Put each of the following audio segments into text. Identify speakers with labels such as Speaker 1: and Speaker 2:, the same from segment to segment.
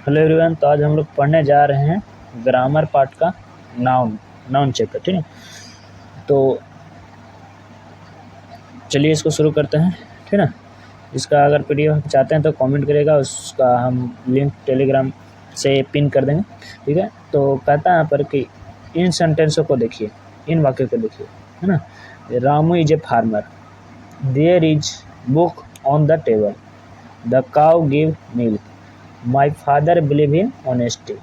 Speaker 1: Hello everyone, तो आज हम लोग पढ़ने जा रहे हैं ग्रामर पार्ट का नाउन चैप्टर। ठीक है, तो चलिए इसको शुरू करते हैं। ठीक है ना, इसका अगर पीडीएफ चाहते हैं तो कमेंट करिएगा, उसका हम लिंक टेलीग्राम से पिन कर देंगे। ठीक है, तो कहता है यहाँ पर कि इन सेंटेंसों को देखिए, इन वाक्यों को देखिए, है ना। Ramu is a farmer, there is book on the table, the cow give milk, my father believe in honesty,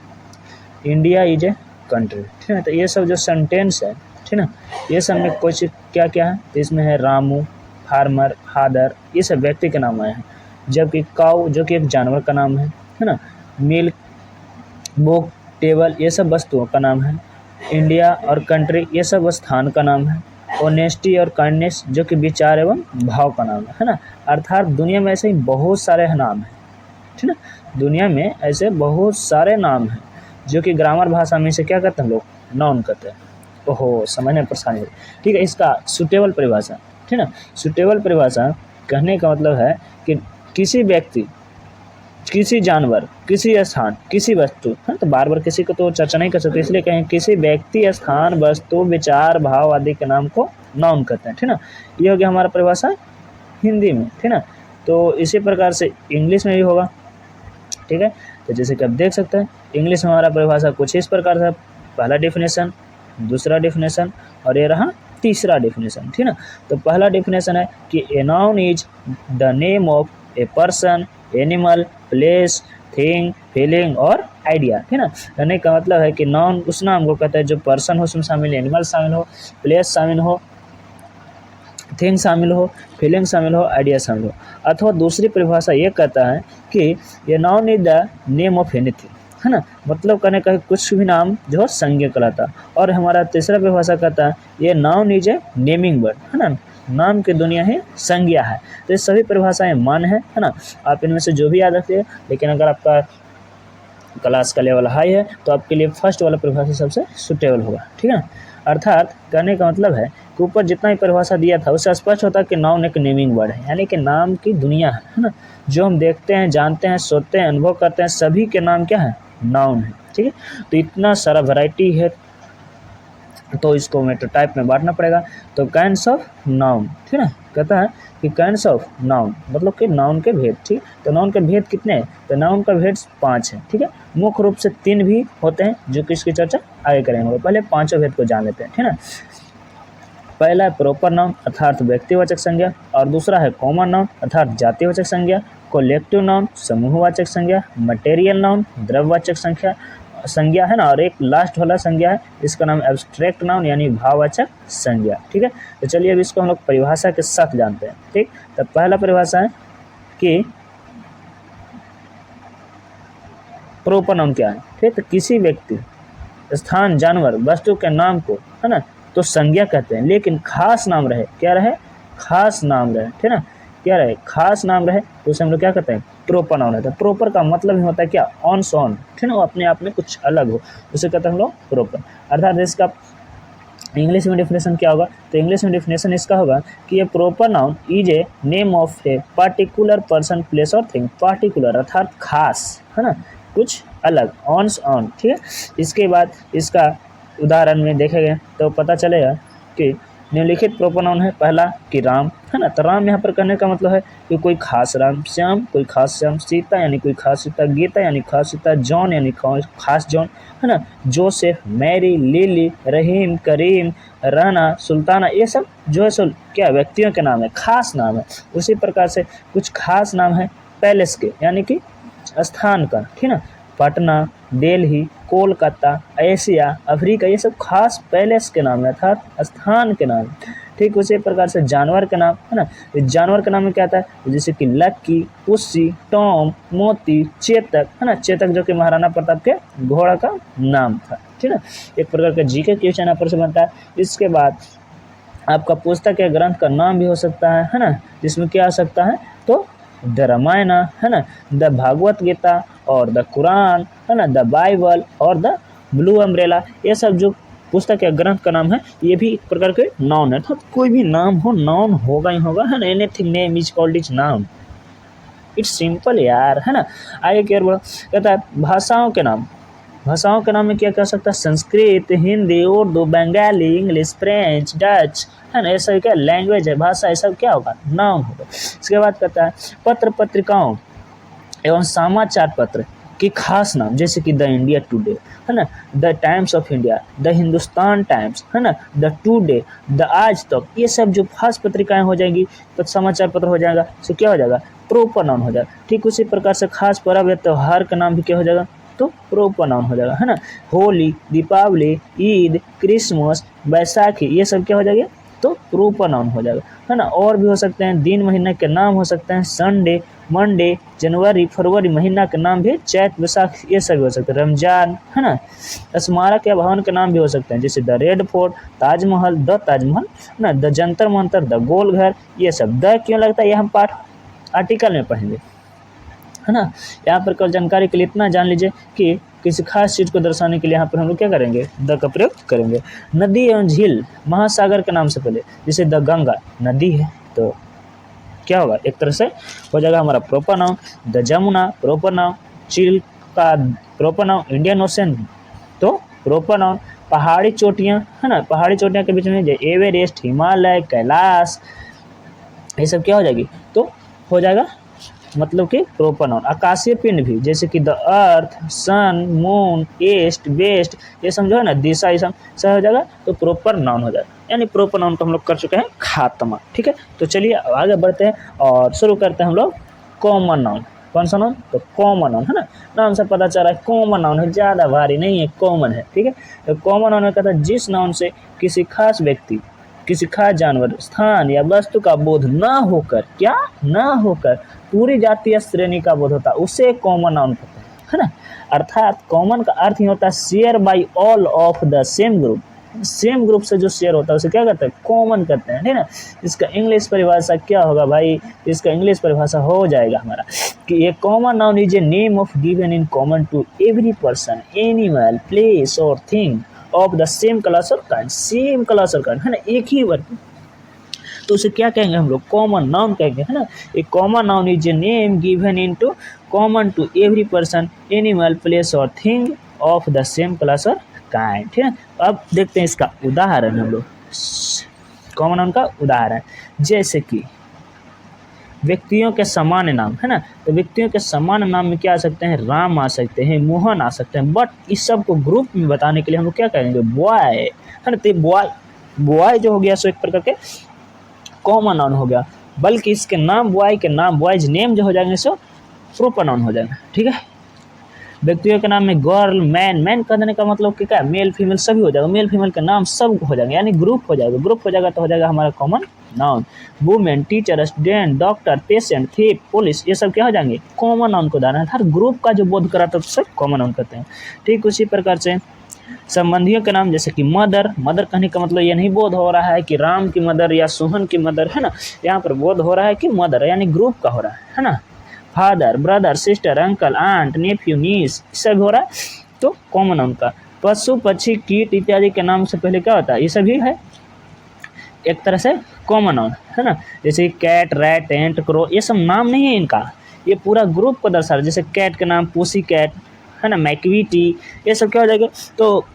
Speaker 1: India is a country. ठीक है, तो ये सब जो सेंटेंस है, ठीक ना, ये सब में कुछ क्या क्या है, तो इसमें है रामू, फार्मर, फादर, ये सब व्यक्ति के नाम आए हैं। जबकि काउ जो कि एक जानवर का नाम है ना। मिल्क, बुक, टेबल ये सब वस्तुओं का नाम है। इंडिया और कंट्री ये सब स्थान का नाम है। ऑनेस्टी और काइंडनेस जो कि विचार एवं भाव का नाम है ना। अर्थात दुनिया में ऐसे ही बहुत सारे नाम हैं, ठीक ना। दुनिया में ऐसे बहुत सारे नाम हैं जो कि ग्रामर भाषा में से क्या कहते हैं, हम लोग नाउन कहते हैं। ओहो, समझने में परेशानी है। ठीक है, इसका सूटेबल परिभाषा, ठीक ना, सूटेबल परिभाषा कहने का मतलब है कि किसी व्यक्ति, किसी जानवर, किसी स्थान, किसी वस्तु, है तो बार बार किसी को तो चर्चा नहीं कर सकते, इसलिए कहें किसी व्यक्ति, स्थान, वस्तु, विचार, भाव आदि के नाम को नाउन कहते हैं। ठीक ना, ये हो गया हमारा परिभाषा हिंदी में। ठीक ना, तो इसी प्रकार से इंग्लिश में भी होगा। ठीक है, तो जैसे कि आप देख सकते हैं इंग्लिश में हमारा परिभाषा कुछ इस प्रकार से, पहला डेफिनेशन, दूसरा डेफिनेशन और ये रहा तीसरा डेफिनेशन। ठीक ना, तो पहला डेफिनेशन है कि a noun is the name of a person, animal, place, thing, feeling और आइडिया। ठीक ना, कहने का मतलब है कि नाउन उस नाम को कहता है जो पर्सन हो उसमें शामिल, एनिमल शामिल हो, प्लेस शामिल हो, थिंग शामिल हो, फीलिंग शामिल हो, आइडिया शामिल हो। अथवा दूसरी परिभाषा ये कहता है कि ये noun is the name of anything, है ना, मतलब कहने का कुछ भी नाम जो संज्ञा कहलाता। और हमारा तीसरा परिभाषा कहता है ये noun is A naming word, है ना, नाम की दुनिया ही संज्ञा है। तो ये सभी परिभाषाएं मान है ना। आप इनमें से जो भी याद रखिए, लेकिन अगर आपका क्लास का लेवल हाई है तो आपके लिए फर्स्ट वाला परिभाषा सबसे सुटेबल होगा। ठीक है, अर्थात कहने का मतलब है कि ऊपर जितना ही परिभाषा दिया था उससे स्पष्ट होता है कि नाउन एक नेमिंग वर्ड है, यानी कि नाम की दुनिया है ना। जो हम देखते हैं, जानते हैं, सोचते हैं, अनुभव करते हैं, सभी के नाम क्या है, नाउन है। ठीक है, तो इतना सारा वैरायटी है तो इसको मेट्रो टाइप में बांटना पड़ेगा। तो काइंड्स ऑफ नाउन, ठीक है, कहता है कि काइंड्स ऑफ नाउन मतलब कि नाउन के भेद। ठीक, तो नाउन के भेद कितने हैं, तो नाउन का भेद 5 है। ठीक है, मुख्य रूप से 3 भी होते हैं जो कि इसकी चर्चा आगे करेंगे। पहले 5 भेद को जान लेते हैं। ठीक है, पहला है प्रॉपर नाउन अर्थात व्यक्तिवाचक संज्ञा, और दूसरा है कॉमन नाउन अर्थात जातिवाचक संज्ञा, कलेक्टिव नाउन समूहवाचक संज्ञा, मटेरियल नाउन द्रव्यवाचक संज्ञा है ना, और एक लास्ट वाला संज्ञा है इसका नाम एब्स्ट्रैक्ट नाउन यानी भाववाचक संज्ञा। ठीक है, तो चलिए अब इसको हम लोग परिभाषा के साथ जानते हैं। ठीक, तो पहला परिभाषा है कि प्रॉपर नाउन क्या है। ठीक, तो किसी व्यक्ति, स्थान, जानवर, वस्तु के नाम को, है ना, तो संज्ञा कहते हैं, लेकिन खास नाम रहे, क्या रहे, खास नाम रहे। ठीक है ना, क्या रहे, खास नाम रहे, तो उसे हम लोग क्या कहते हैं, प्रॉपर नाउन रहता है। प्रॉपर का मतलब ही होता है क्या, ऑन सॉन, ठीक है ना, वो अपने आप में कुछ अलग हो, उसे कहते हैं हम लोग प्रॉपर। अर्थात इसका इंग्लिश में डेफिनेशन क्या होगा, तो इंग्लिश में डेफिनेशन इसका होगा कि ये proper noun is a name of a particular person, place और थिंग। पार्टिकुलर अर्थात खास, है ना, कुछ अलग, ऑन ऑन। ठीक है, इसके बाद इसका उदाहरण में देखेंगे तो पता चलेगा कि निम्नलिखित प्रॉपर नाउन है। पहला कि राम, है ना, तो राम यहाँ पर कहने का मतलब है कि कोई खास राम, श्याम कोई खास श्याम, सीता यानी कोई खास सीता, गीता यानी खास सीता, जॉन यानी खास जॉन, है ना, जोसेफ, मैरी, लिली, रहीम, करीम, राना, सुल्ताना, ये सब जो है सो क्या व्यक्तियों के नाम है, खास नाम है। उसी प्रकार से कुछ खास नाम है पैलेस के यानी कि स्थान का, ठीक ना, पटना, दिल्ली, कोलकाता, एशिया, अफ्रीका, ये सब खास पैलेस के नाम है अर्थात स्थान के नाम। ठीक, उसी प्रकार से जानवर के नाम, है ना, जानवर के नाम में क्या आता है, जैसे कि लक्की, पुस्सी, टॉम, मोती, चेतक, है ना, चेतक जो कि महाराणा प्रताप के घोड़ा का नाम था। ठीक है, एक प्रकार का जीके क्वेश्चन यहाँ पर से बनता है। इसके बाद आपका पुस्तक या ग्रंथ का नाम भी हो सकता है ना, जिसमें क्या आ सकता है, तो द रामायण, है ना, द भागवत गीता और द कुरान, है ना, द बाइबल और द ब्लू अम्ब्रेला, ये सब जो पुस्तक या ग्रंथ का नाम है ये भी एक प्रकार के नाउन है। तो कोई भी नाम हो, नाउन होगा ही होगा, है ना, anything name is called is noun. It's simple यार, है ना। आगे की ओर बढ़ो, कहता है भाषाओं के नाम। भाषाओं के नाम में क्या कर सकता है, Sanskrit, Hindi, Urdu, Bengali, English, French, Dutch, है ना, ये सब क्या लैंग्वेज है, भाषा, ये सब क्या होगा, नाउन होगा। इसके बाद कहता है पत्र पत्रिकाओं एवं समाचार पत्र की खास नाम, जैसे कि द इंडिया टुडे, है ना, the times of India, the Hindustan times, है ना, द टुडे, द आज तक, ये सब जो खास पत्रिकाएं हो जाएंगी तो समाचार पत्र हो जाएगा, तो क्या हो जाएगा, प्रोपर नाउन हो जाएगा। ठीक उसी प्रकार से खास पर्व या त्योहार का नाम भी क्या हो जाएगा, तो प्रोपर नाउन हो जाएगा, है ना। होली, दीपावली, ईद, क्रिसमस, बैसाखी, ये सब क्या हो जाएगा, तो प्रोपर नाउन हो जाएगा, है ना। और भी हो सकते हैं, दिन महीने के नाम हो सकते हैं, संडे, मंडे, जनवरी, फरवरी, महीना के नाम भी चैत, वैशाख, ये सब हो सकते हैं, रमजान, है ना। स्मारक या भवन के नाम भी हो सकते हैं, जैसे the red fort, Taj Mahal, the Taj Mahal, है ना, the Jantar Mantar, the goal घर, ये सब। द क्यों लगता है, ये हम पाठ आर्टिकल में पढ़ेंगे, है ना। यहाँ पर केवल जानकारी के लिए इतना जान लीजिए कि किसी खास चीज़ को दर्शाने के लिए यहाँ पर हम लोग क्या करेंगे, द का प्रयोग करेंगे। नदी एवं झील महासागर के नाम से पहले, जैसे द गंगा नदी है तो क्या होगा, एक तरह से हो जाएगा हमारा proper noun. The Jamuna proper noun, झील का प्रोपर नाउन, इंडियन ओशन तो प्रोपर नाउन। पहाड़ी चोटियाँ, है ना, पहाड़ी चोटियाँ के बीच में एवरेस्ट, हिमालय, कैलाश, ये सब क्या हो जाएगी, तो हो जाएगा मतलब कि प्रोपर नाउन। आकाशीय पिंड भी, जैसे कि the earth, sun, moon, east, west, ये समझो है ना, दिशा, ये सब हो जाएगा, तो प्रोपर नाउन हो जाएगा। यानी प्रोपर नाउन को हम लोग कर चुके हैं खात्मा। ठीक है, तो चलिए आगे बढ़ते हैं और शुरू करते हैं हम लोग कॉमन नाउन। कौन सा नाउन, तो कॉमन नाउन, है ना। नाम से पता चला है कॉमन नाउन है, ज़्यादा भारी नहीं है, कॉमन है। ठीक है, तो कॉमन नाउन में कहता है जिस नाउन से किसी खास व्यक्ति, किसी खास जानवर, स्थान या वस्तु का बोध न होकर, क्या न होकर पूरी जाति या श्रेणी का बोध होता है, उसे कॉमन नाउन कहते हैं, है ना। अर्थात कॉमन का अर्थ ही होता है share by all of the same group. Same group से जो शेयर होता है उसे क्या कहते हैं, कॉमन कहते हैं, ठीक ना। इसका इंग्लिश परिभाषा क्या होगा भाई, इसका इंग्लिश परिभाषा हो जाएगा हमारा कि ये common noun is a name of given in common to every person, animal, place और thing of the same class और काइंड। सेम क्लास और काइंड, है ना, एक ही वर्ग, तो उसे क्या कहेंगे हम लोग, कॉमन नाउन कहेंगे, है ना। A common noun is a name given in to common to every person, animal, place और thing of the same class और काइंड। ठीक है, अब देखते हैं इसका उदाहरण हम लोग, कॉमन नाउन का उदाहरण, जैसे कि व्यक्तियों के सामान्य नाम, है ना। तो व्यक्तियों के सामान्य नाम में क्या आ सकते हैं, राम आ सकते हैं, मोहन आ सकते हैं, बट इस सब को ग्रुप में बताने के लिए हम लोग क्या कहेंगे, बॉय, है ना। तो बॉय, बॉय जो हो गया सो एक प्रकार के कॉमन नाउन हो गया, बल्कि इसके नाम बॉय के नाम, बॉयज नेम जो हो जाएंगे सो प्रोपर नाउन हो जाएगा। ठीक है, व्यक्तियों के नाम में गर्ल, मैन, मैन कहने का मतलब कि क्या, मेल फीमेल सभी हो जाएगा, मेल फीमेल के नाम सब हो जाएंगे, यानी ग्रुप हो जाएगा, ग्रुप हो जाएगा तो हो जाएगा हमारा common noun. Women, teacher, student, doctor, patient, thief, police, ये सब क्या हो जाएंगे, कॉमन नाउन को उदाहरण है। हर ग्रुप का जो बोध कराता है तो सब कॉमन नाउन कहते हैं। ठीक उसी प्रकार से संबंधियों के नाम, जैसे कि मदर, मदर कहने का मतलब ये नहीं बोध हो रहा है कि राम की मदर या सोहन की मदर, है ना, यहाँ पर बोध हो रहा है कि मदर यानी ग्रुप का हो रहा है ना। Father, brother, sister, uncle, aunt, nephew, niece, सब हो रहा है तो कॉमन नाउन का। पशु, पक्षी, कीट इत्यादि के नाम से पहले क्या होता है, ये सभी है एक तरह से कॉमन नाउन, है ना। जैसे कैट, रैट, एंट, क्रो, ये सब नाम नहीं है इनका, ये पूरा ग्रुप को दर्शा रहा है। जैसे कैट का नाम पूसी कैट, है ना, मैकवीटी, ये सब क्या हो जाएगा, तो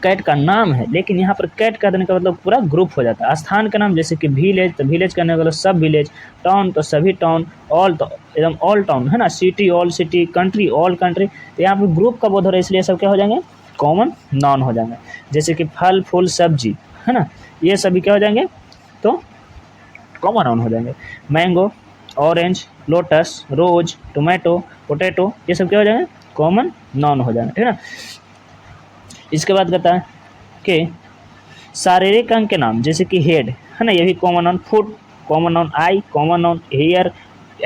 Speaker 1: कैट का नाम है, लेकिन यहाँ पर कैट का देने का मतलब पूरा ग्रुप हो जाता है। स्थान का नाम, जैसे कि विलेज, तो विलेज करने का मतलब सब विलेज, टाउन तो सभी टाउन, ऑल तो एकदम ऑल टाउन, है ना, city all city, country all country, तो यहाँ पर ग्रुप का बोध हो रहा है, इसलिए सब क्या हो जाएंगे, कॉमन नाउन हो जाएंगे। जैसे कि फल, फूल, सब्जी, है ना, ये सभी क्या हो जाएंगे, तो कॉमन नाउन हो जाएंगे। मैंगो, ऑरेंज, लोटस, रोज, टोमेटो, पोटैटो, ये सब क्या हो जाएंगे, कॉमन नाउन हो जाएंगे। ठीक है ना। इसके बाद कहता है कि शारीरिक अंग के नाम, जैसे कि हेड, है ना, ये भी common noun. Foot common noun, eye common noun, hair,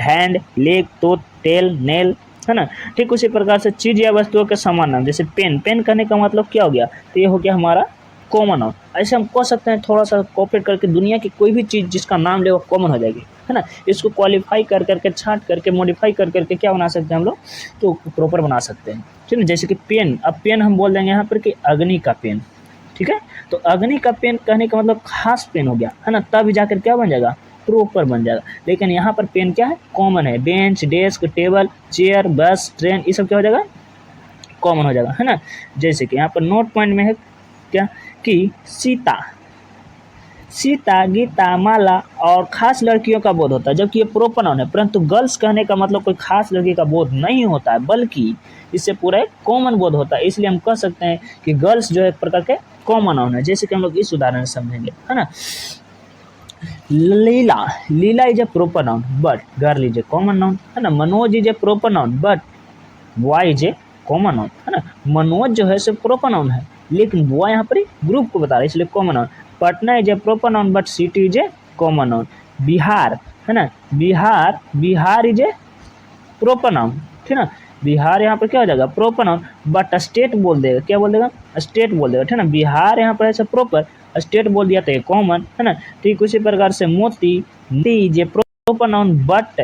Speaker 1: hand, leg, tooth, tail, nail, है ना। ठीक उसी प्रकार से चीज़ या वस्तुओं के समान नाम, जैसे पेन, पेन करने का मतलब क्या हो गया, तो ये हो गया हमारा कॉमन नाउन। ऐसे हम कह सकते हैं थोड़ा सा कॉपरेट करके, दुनिया की कोई भी चीज़ जिसका नाम ले वो कॉमन हो जाएगी, है ना। इसको क्वालिफाई कर करके, छांट करके, मॉडिफाई कर करके क्या बना सकते हैं हम लोग, तो प्रॉपर बना सकते हैं। ठीक है, जैसे कि पेन, अब पेन हम बोल देंगे यहाँ पर कि अग्नि का पेन, ठीक है, तो अग्नि का पेन कहने का मतलब खास पेन हो गया, है ना, तब जाकर क्या बन जाएगा, प्रॉपर बन जाएगा। लेकिन यहाँ पर पेन क्या है, कॉमन है। बेंच, डेस्क, टेबल, चेयर, बस, ट्रेन, ये सब क्या हो जाएगा, कॉमन हो जाएगा, है ना। जैसे कि यहाँ पर नोट पॉइंट में है क्या कि सीता, सीता, गीता, माला और खास लड़कियों का बोध होता है, जबकि ये प्रोपर नाउन है। परंतु गर्ल्स कहने का मतलब कोई खास लड़की का बोध नहीं होता है, बल्कि इससे पूरा एक कॉमन बोध होता है। इसलिए हम कह सकते हैं कि गर्ल्स जो है एक प्रकार के कॉमन नाउन है। जैसे कि हम लोग इस उदाहरण से समझेंगे, है ना। Leela, Leela is a proper noun but girl is a common noun, है ना। Manoj is a proper noun but boy is a common noun, है ना। मनोज जो है सो प्रॉपर नाउन है, लेकिन बॉय यहाँ पर ग्रुप को बता रहा है, इसलिए common noun. Patna is a proper noun but city is a common noun. Bihar, है ना, Bihar, Bihar is a proper noun, ठीक है ना। बिहार यहाँ पर क्या हो जाएगा, प्रॉपर नाउन, बट स्टेट बोल देगा, क्या बोल देगा, स्टेट बोल देगा, ठीक है ना। बिहार यहाँ पर ऐसा प्रॉपर, स्टेट बोल दिया तो ये कॉमन, है ना। ठीक उसी प्रकार से मोती, मोती is a proper noun but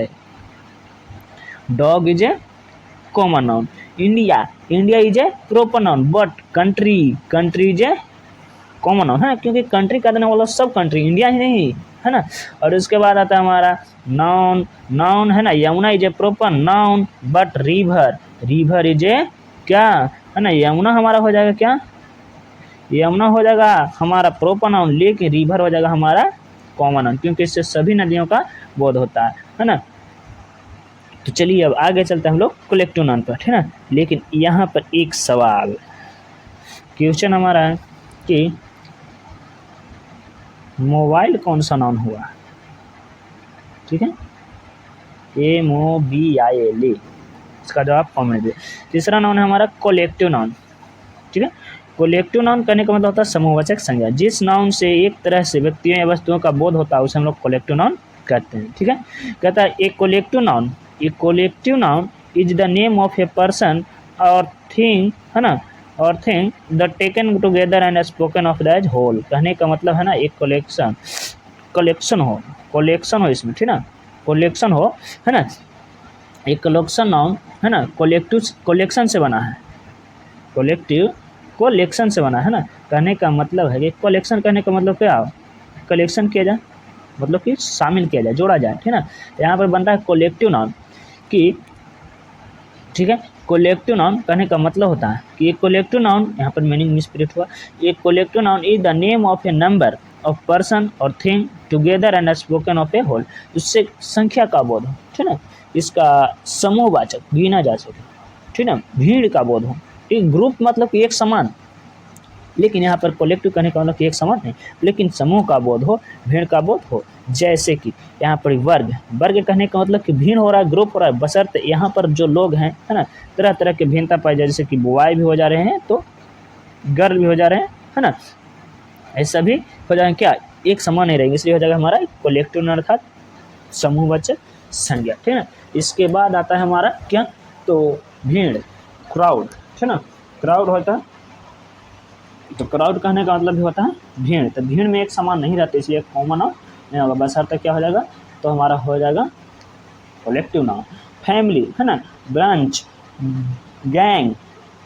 Speaker 1: dog is a common noun. India, India is a proper noun but country, country is a common noun, है, क्योंकि कंट्री का देने वाला सब कंट्री, इंडिया ही नहीं, है ना। और उसके बाद आता है हमारा नाउन, नाउन, है ना। Yamuna is a proper noun but river, river is a क्या, है ना। यमुना हमारा हो जाएगा क्या, यमुना हो जाएगा हमारा प्रॉपर नाउन, लेकिन रिवर हो जाएगा हमारा कॉमन नाउन, क्योंकि इससे सभी नदियों का बोध होता है ना। तो चलिए अब आगे चलते हैं हम लोग कलेक्टिव नाउन पर, है ना। लेकिन यहाँ पर एक सवाल, क्वेश्चन हमारा है कि मोबाइल कौन सा नाउन हुआ, ठीक है, MOBILE, इसका जवाब कॉमेंट दे। तीसरा नाउन है हमारा कलेक्टिव नाउन, ठीक है। कलेक्टिव नाउन करने का मतलब होता है समूहवाचक संज्ञा। जिस नाउन से एक तरह से व्यक्तियों या वस्तुओं का बोध होता है उसे हम लोग कलेक्टिव नाउन कहते हैं, ठीक है। कहता है एक collective noun, a collective noun is the name of a person और थिंग, है ना, और thing the taken together and spoken of as whole होल। कहने का मतलब है ना एक कलेक्शन, कलेक्शन हो, कलेक्शन हो इसमें, ठीक ना, कलेक्शन हो, है ना। एक कलेक्शन नाउन, है ना, कलेक्टिव, कलेक्शन से बना है, कलेक्टिव कलेक्शन से बना है ना। कहने का मतलब है कि कलेक्शन करने का मतलब क्या, कलेक्शन किया जाए, मतलब कि शामिल किया जाए, जोड़ा जाए, ठीक ना। यहाँ पर बनता है कलेक्टिव नाउन कि, ठीक है, कलेक्टिव नाउन कहने का मतलब होता है कि एक कलेक्टिव नाउन, यहाँ पर मीनिंग मिसप्रिंट हुआ, एक collective noun is the name of a number of person और thing together and spoken of a whole, उससे संख्या का बोध हो, ठीक ना, इसका समूहवाचक, गिना जा सके, ठीक ना, भीड़ का बोध हो, एक ग्रुप मतलब कि एक समान, लेकिन यहाँ पर कलेक्टिव कहने का मतलब कि एक समान नहीं, लेकिन समूह का बोध हो, भीड़ का बोध हो। जैसे कि यहाँ पर वर्ग, वर्ग कहने का मतलब कि भीड़ हो रहा है, ग्रुप हो रहा है, बशर्ते यहाँ पर जो लोग हैं, है ना, तरह तरह के भिन्नता पाई जाए, जैसे कि बॉय भी हो जा रहे हैं तो गर्ल भी हो जा रहे हैं, है ना, ऐसा भी हो जाएंगे, क्या एक समान नहीं रहेंगे, इसलिए हो जाएगा हमारा कलेक्टिव अर्थात समूहवाचक संज्ञा, ठीक है। इसके बाद आता है हमारा क्या, तो भीड़, क्राउड, ठीक ना, क्राउड होता है, तो क्राउड कहने का मतलब भी होता है भीड़, तो भीड़ में एक समान नहीं रहते, इसलिए कॉमन नाउन नहीं होगा, बस अर्थ क्या हो जाएगा, तो हमारा हो जाएगा कलेक्टिव नाउन। फैमिली, है ना, ब्रांच, गैंग,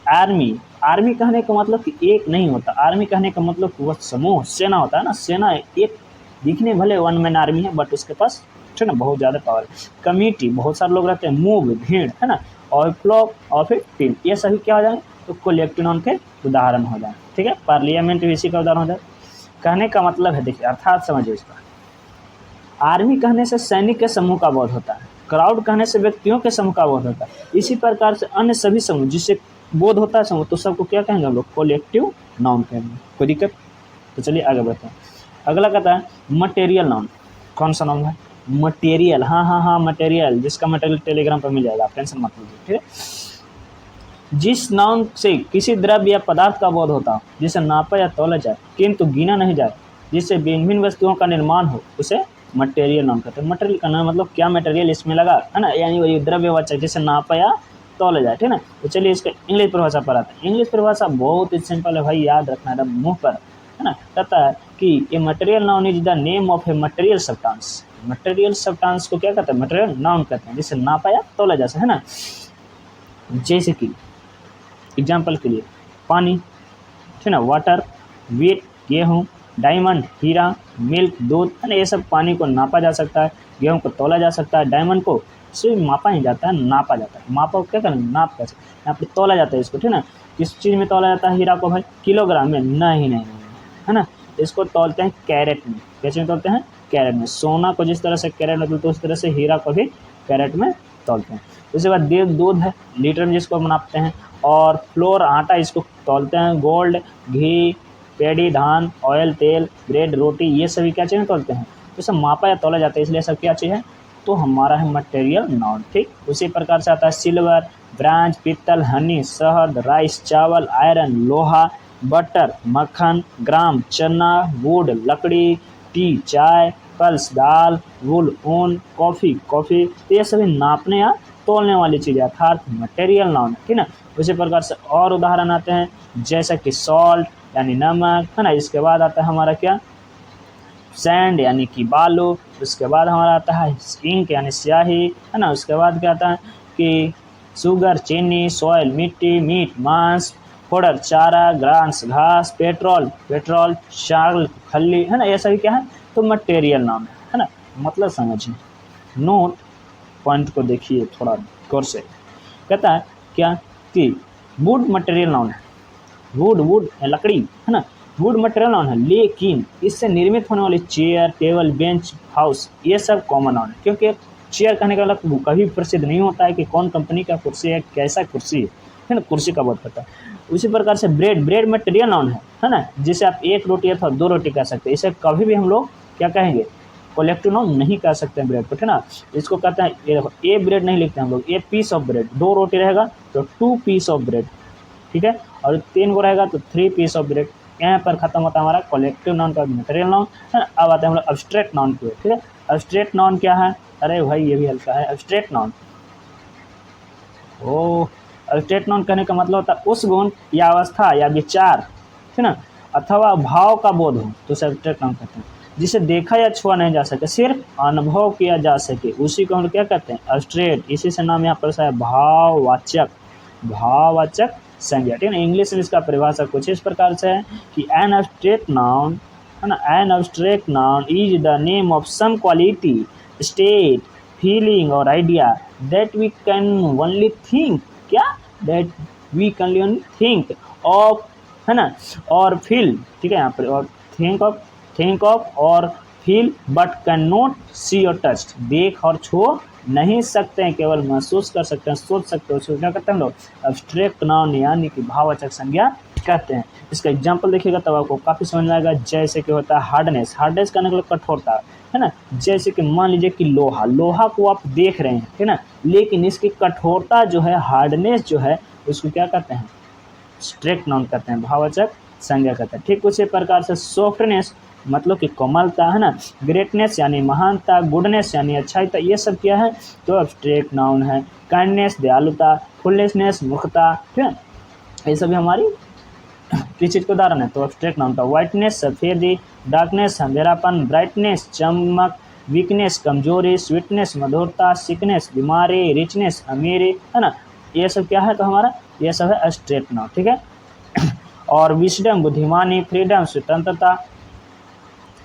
Speaker 1: आर्मी, आर्मी कहने का मतलब कि एक नहीं होता, आर्मी कहने का मतलब कि वह समूह, सेना होता है ना, सेना एक दिखने भले वन मैन आर्मी है बट उसके पास, ठीक ना, बहुत ज़्यादा पावर है। कमिटी, बहुत सारे लोग रहते हैं। मूव, भीड़, है ना, और फ्लॉक और फिर टीम, ये सभी क्या हो जाए, तो कलेक्टिव नाउन के उदाहरण हो जाए, ठीक है। पार्लियामेंट भी इसी का उदाहरण हो जाए। कहने का मतलब है, देखिए अर्थात समझिए इसका, आर्मी कहने से सैनिक के समूह का बोध होता है, क्राउड कहने से व्यक्तियों के समूह का बोध होता है, इसी प्रकार से अन्य सभी समूह जिससे बोध होता है समूह, तो सबको क्या कहेंगे हम लोग, कलेक्टिव नाउन कहेंगे। कोई दिक्कत, तो चलिए आगे बढ़ते हैं। अगला कहता है मटेरियल नाउन, कौन सा नाउन है, मटेरियल, हाँ मटेरियल, जिसका मटेरियल टेलीग्राम पर मिल जाएगा, आप टेंशन मत लीजिए, ठीक है। जिस नाउन से किसी द्रव्य या पदार्थ का बोध होता हो, जिसे नापा या तौला जाए किंतु गिना नहीं जाए, जिससे भिन्न भिन्न वस्तुओं का निर्माण हो, उसे मटेरियल नाउन कहते हैं। मटेरियल का नाम मतलब क्या मटेरियल इसमें लगा, है ना, यानी वही द्रव्यवाचक जिसे नापा या तौला जाए, ठीक है ना। तो चलिए इसका इंग्लिश परिभाषा पर आते हैं। इंग्लिश परिभाषा बहुत ही सिंपल है भाई, याद रखना है मुँह पर, है ना। कहता है कि a material noun is the name of a material substance, material substance को क्या कहते हैं, मटेरियल नाउन कहते हैं, जिसे नापा या तौला जा सकता है ना। जैसे कि एग्जाम्पल के लिए पानी, ठीक है ना, वाटर, वेट, गेहूँ, डायमंड हीरा, मिल्क दूध है ना, ये सब पानी को नापा जा सकता है, गेहूँ को तौला जा सकता है, डायमंड को सिर्फ मापा नहीं जाता है, नापा जाता है। मापा को क्या करना, नाप कैसे, यहाँ पे तौला जाता है इसको, ठीक ना। किस चीज़ में तौला जाता है हीरा को भाई, किलोग्राम में, नहीं, है ना। इसको तौलते हैं कैरेट में। कैसे में तौलते हैं, कैरेट में। सोना को जिस तरह से कैरेट में तौलते हैं उस तरह से हीरा को भी कैरेट में तौलते हैं। उसके बाद दूध है, लीटर में जिसको नापते हैं, और फ्लोर आटा, इसको तौलते हैं। गोल्ड, घी, पेड़ी, धान, ऑयल, तेल, ब्रेड, रोटी, ये सभी क्या चीज़ें तौलते हैं, तो सब मापा या तौला जाता है, इसलिए सब क्या चीज़ है, तो हमारा है मटेरियल नाउन। ठीक, उसी प्रकार से आता है सिल्वर, ब्रांज, पीतल, हनी, शहद, राइस, चावल, आयरन, लोहा, बटर, मक्खन, ग्राम, चना, वुड, लकड़ी, टी, चाय, पल्स, दाल, वुल, ऊन, कॉफ़ी, तो ये सभी नापने या तोलने वाली चीज़ें अर्थात मटेरियल नाउन, ठीक ना। उसी प्रकार से और उदाहरण आते हैं, जैसा कि सॉल्ट यानी नमक, है ना। इसके बाद आता है हमारा क्या, सैंड यानी कि बालू। उसके बाद हमारा आता है इंक यानी स्याही, है ना। उसके बाद क्या आता है कि शुगर चीनी, सॉइल मिट्टी, मीट मांस, फोडर चारा, ग्रास घास, पेट्रोल चावल खल्ली, है ना। ये सभी क्या है, तो मटेरियल नाम है ना। मतलब समझिए, नोट पॉइंट को देखिए थोड़ा गौर से। कहता है क्या कि वुड मटेरियल नाउन है, वुड लकड़ी, है ना, वुड मटेरियल नाउन है, लेकिन इससे निर्मित होने वाली चेयर, टेबल, बेंच, हाउस, ये सब कॉमन नाउन है। क्योंकि चेयर कहने का मतलब कभी प्रसिद्ध नहीं होता है कि कौन कंपनी का कुर्सी है, कैसा कुर्सी है ना, कुर्सी का बहुत पता है। उसी प्रकार से ब्रेड मटेरियल नाउन है ना, जिसे आप एक रोटी अथवा दो रोटी कह सकते हैं। इसे कभी भी हम लोग क्या कहेंगे, कलेक्टिव नाउन नहीं कह सकते हैं ब्रेड को, ठीक ना। इसको कहते हैं, ए ब्रेड नहीं लिखते हम लोग, ए पीस ऑफ ब्रेड। दो रोटी रहेगा तो 2 पीस ऑफ ब्रेड, ठीक है, और 3 को रहेगा तो 3 पीस ऑफ ब्रेड। यहाँ पर खत्म होता है हमारा कलेक्टिव नाउन का मटेरियल नाउन, है ना। अब आते हैं हम लोग एब्स्ट्रैक्ट नाउन पे, ठीक है। एब्स्ट्रैक्ट नाउन क्या है, अरे भाई ये भी हल्का है। एब्स्ट्रैक्ट नाउन, एब्स्ट्रैक्ट नाउन कहने का मतलब होता है उस गुण या अवस्था या विचार, है ना, अथवा भाव का बोध हो, तो उसे एब्स्ट्रैक्ट नाउन कहते हैं। जिसे देखा या छुआ नहीं जा सके, सिर्फ अनुभव किया जा सके, उसी को हम लोग क्या कहते हैं, एब्स्ट्रैक्ट। इसी से नाम यहाँ पर है भाववाचक संज्ञा, ठीक है ना। इंग्लिश में इसका परिभाषा कुछ इस प्रकार से है कि एन एब्स्ट्रैक्ट नाउन, है ना, an abstract noun is the name of some quality, state, feeling और idea that we can only think, क्या, that we can only think of, है ना, और फील, ठीक है, यहाँ पर, और थिंक ऑफ और feel but can not see और टच, देख और छू नहीं सकते हैं, केवल महसूस कर सकते हैं, सोच सकते हैं, उसको क्या करते हैं हम लोग, एब्स्ट्रैक्ट नाउन यानी कि भाववाचक संज्ञा कहते हैं। इसका एग्जाम्पल देखिएगा तब आपको काफ़ी समझ में आएगा। जैसे कि होता है हार्डनेस कहने का मतलब कठोरता, है ना। जैसे कि मान लीजिए कि लोहा को आप देख रहे हैं, है ना, लेकिन इसकी कठोरता जो है, हार्डनेस जो है, उसको क्या कहते हैं, एब्स्ट्रैक्ट नाउन कहते हैं, भाववाचक संज्ञा कहते हैं। ठीक उसी प्रकार से सॉफ्टनेस मतलब कि कोमलता, है ना, ग्रेटनेस यानी महानता, गुडनेस यानी अच्छाईता, ये सब क्या है, तो एब्स्ट्रैक्ट नाउन है। काइंडनेस दयालुता, फुलनेसनेस मुखता, ठीक है, ये सभी हमारी किस चीज़ का उदाहरण है, तो एब्स्ट्रैक्ट नाउन का। वाइटनेस सफेदी, डार्कनेस अंधेरापन, ब्राइटनेस चमक, वीकनेस कमजोरी, स्वीटनेस मधुरता, सिकनेस बीमारी, रिचनेस अमीरी, है ना, ये सब क्या है, तो हमारा ये सब है एब्स्ट्रैक्ट नाउन, ठीक है। और विजडम बुद्धिमानी, फ्रीडम स्वतंत्रता,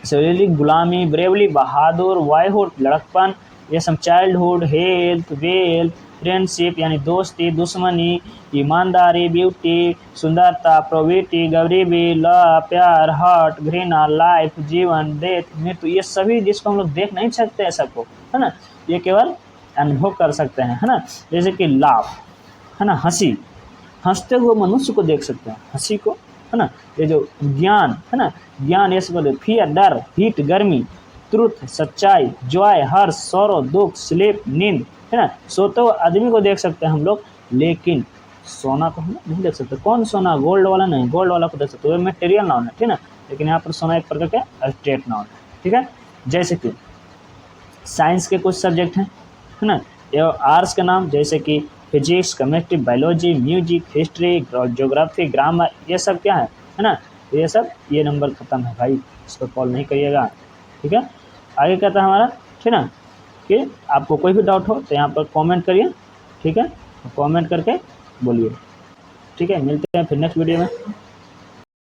Speaker 1: शारीरिक गुलामी, ब्रेवली बहादुर, बॉयहुड लड़कपन, ये सब चाइल्डहुड, हेल्थ, वेल्थ, फ्रेंडशिप यानी दोस्ती, दुश्मनी, ईमानदारी, ब्यूटी, सुंदरता, प्रोविटी, गरीबी, लव, प्यार, हर्ट, घृणा, लाइफ, जीवन, डेथ, मृत्यु, ये सभी जिसको हम लोग देख नहीं सकते हैं सबको, है ना, ये केवल अनुभव कर सकते हैं, है ना। जैसे कि लाभ, है ना, हंसते हुए मनुष्य को देख सकते हैं, हंसी को, है ना। ये जो ज्ञान, है ना, ज्ञान ये सब, फियर डर, हीट गर्मी, ट्रुथ सच्चाई, जॉय हर्ष, सौरो दुख, स्लीप नींद, है ना। सोते हुए आदमी को देख सकते हैं हम लोग, लेकिन सोना को हम नहीं देख सकते। कौन सोना, गोल्ड वाला नहीं, गोल्ड वाला को देख सकते, वो मटेरियल नाउन है, ठीक है ना। लेकिन यहाँ पर सोना एक प्रकार का एब्स्ट्रैक्ट नाउन है, ठीक है। जैसे कि साइंस के कुछ सब्जेक्ट हैं, है ना, ये आर्ट्स के नाम जैसे कि physics, chemistry, biology, music, history, geography, grammar, ये सब क्या है ना, ये सब, ये नंबर खत्म है भाई, इसको कॉल नहीं करिएगा, ठीक है। आगे कहता है हमारा, ठीक ना, कि आपको कोई भी डाउट हो तो यहाँ पर कमेंट करिए, ठीक है, कमेंट करके बोलिए, ठीक है। मिलते हैं फिर नेक्स्ट वीडियो में।